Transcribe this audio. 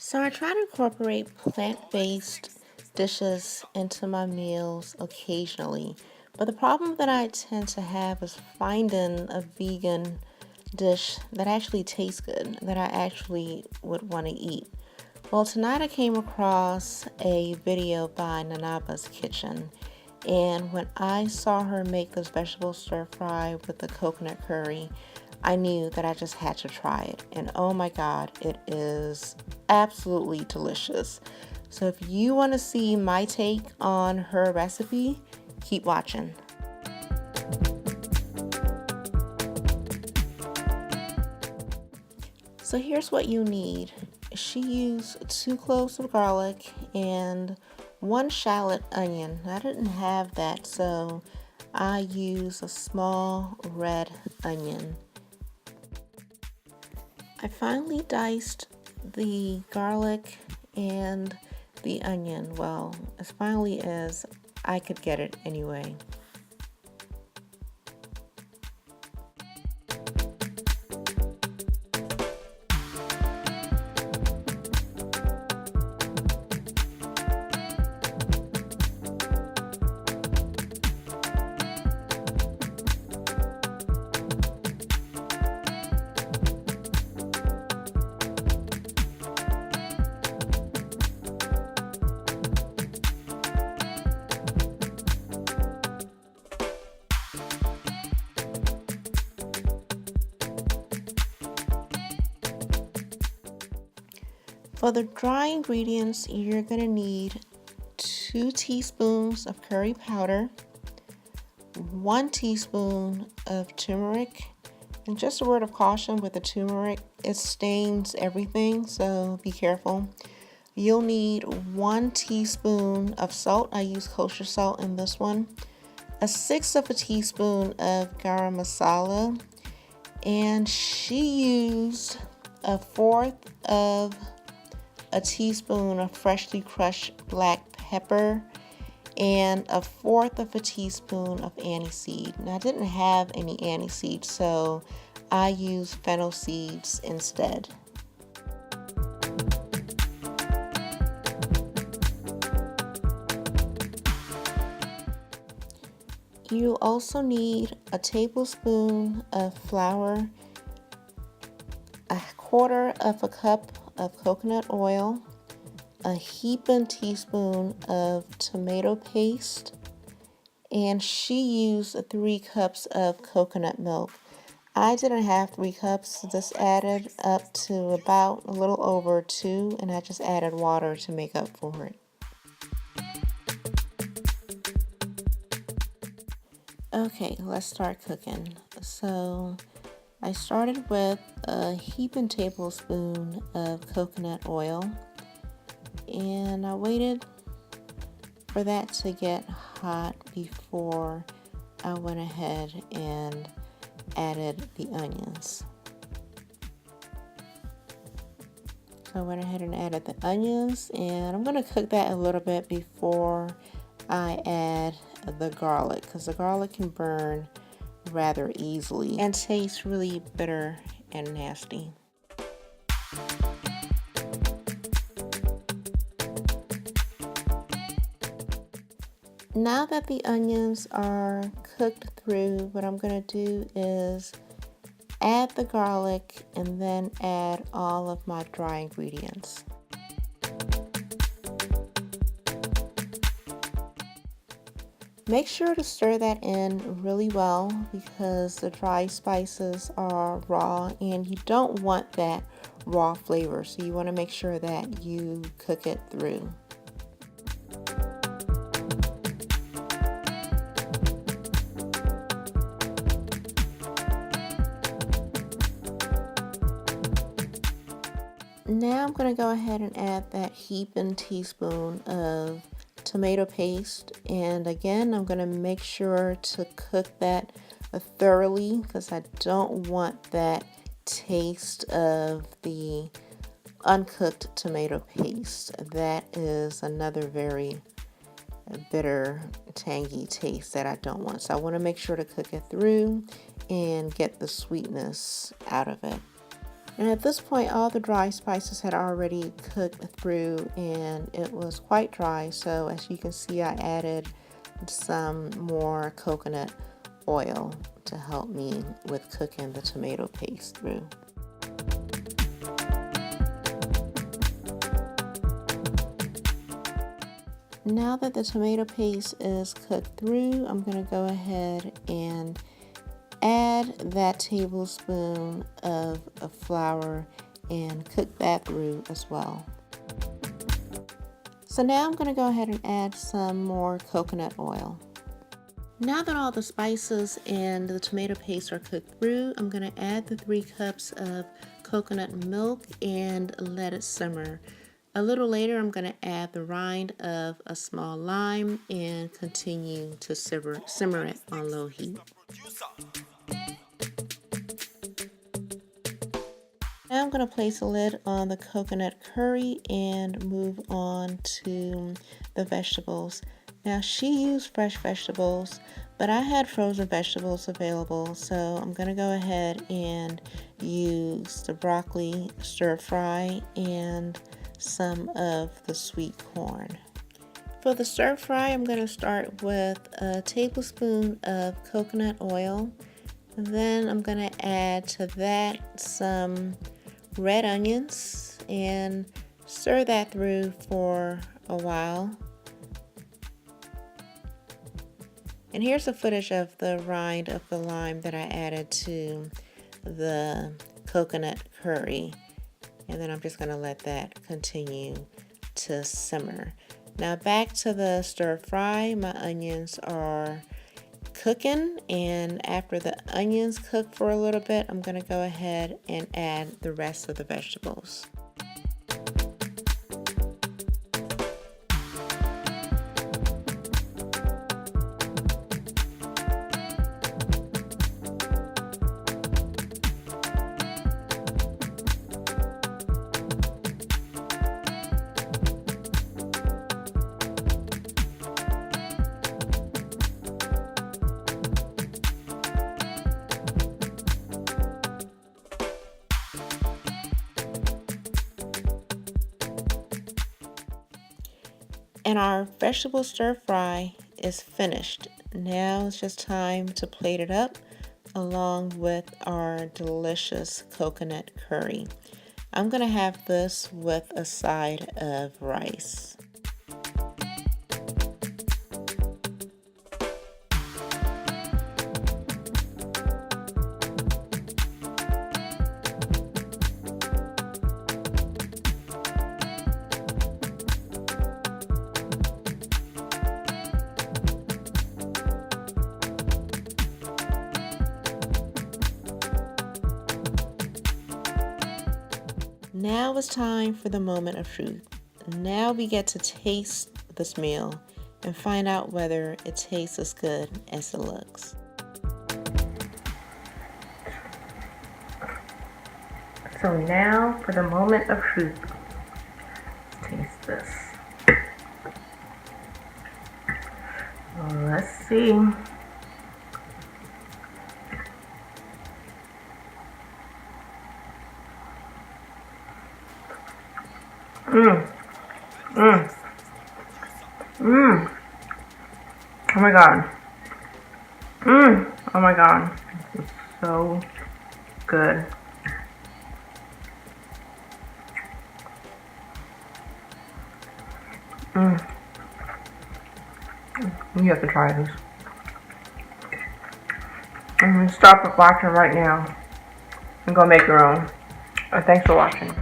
So I try to incorporate plant-based dishes into my meals occasionally, but the problem that I tend to have is finding a vegan dish that actually tastes good, that I actually would want to eat. Well, tonight I came across a video by Nanaaba's Kitchen, and when I saw her make this vegetable stir fry with the coconut curry, I knew that I just had to try it. And oh my God, it is absolutely delicious. So if you want to see my take on her recipe, keep watching. So here's what you need. She used 2 cloves of garlic and 1 shallot onion. I didn't have that, so I used a small red onion. I finely diced the garlic and the onion, well, as finely as I could get it anyway. For the dry ingredients, you're going to need 2 teaspoons of curry powder, 1 teaspoon of turmeric, and just a word of caution with the turmeric, it stains everything, so be careful. You'll need 1 teaspoon of salt. I use kosher salt in this one. 1/6 of a teaspoon of garam masala, and she used 1/4 of a teaspoon of freshly crushed black pepper and 1/4 of a teaspoon of aniseed. Now I didn't have any aniseed, so I used fennel seeds instead. You also need a tablespoon of flour, 1/4 of a cup of coconut oil, a heaping teaspoon of tomato paste, and she used 3 cups of coconut milk. I didn't have 3 cups. This added up to about a little over 2, and I just added water to make up for it. Okay, let's start cooking. So I started with a heaping tablespoon of coconut oil, and I waited for that to get hot before I went ahead and added the onions. So I went ahead and added the onions, and I'm going to cook that a little bit before I add the garlic, because the garlic can burn rather easily and taste really bitter and nasty. Now that the onions are cooked through, what I'm going to do is add the garlic and then add all of my dry ingredients. Make sure to stir that in really well because the dry spices are raw and you don't want that raw flavor, so you want to make sure that you cook it through. Now I'm going to go ahead and add that heaping teaspoon of tomato paste, and again I'm going to make sure to cook that thoroughly because I don't want that taste of the uncooked tomato paste. That is another very bitter, tangy taste that I don't want. So I want to make sure to cook it through and get the sweetness out of it. And at this point, all the dry spices had already cooked through and it was quite dry. So as you can see, I added some more coconut oil to help me with cooking the tomato paste through. Now that the tomato paste is cooked through, I'm going to go ahead and add that tablespoon of flour and cook that through as well. So now I'm going to go ahead and add some more coconut oil. Now that all the spices and the tomato paste are cooked through, I'm going to add the 3 cups of coconut milk and let it simmer. A little later, I'm going to add the rind of a small lime and continue to simmer it on low heat. Now I'm going to place a lid on the coconut curry and move on to the vegetables. Now she used fresh vegetables, but I had frozen vegetables available, so I'm going to go ahead and use the broccoli stir fry and some of the sweet corn. For the stir fry, I'm going to start with a tablespoon of coconut oil. Then I'm going to add to that some red onions and stir that through for a while. And here's the footage of the rind of the lime that I added to the coconut curry. And then I'm just going to let that continue to simmer. Now back to the stir fry. My onions are cooking, and after the onions cook for a little bit, I'm going to go ahead and add the rest of the vegetables. And our vegetable stir fry is finished. Now it's just time to plate it up along with our delicious coconut curry. I'm going to have this with a side of rice. Now it's time for the moment of truth. Now we get to taste this meal and find out whether it tastes as good as it looks. So now for the moment of truth. Taste this. Let's see. Oh my god. Oh my god. This is so good. You have to try this. Stop watching right now and go make your own. Thanks for watching.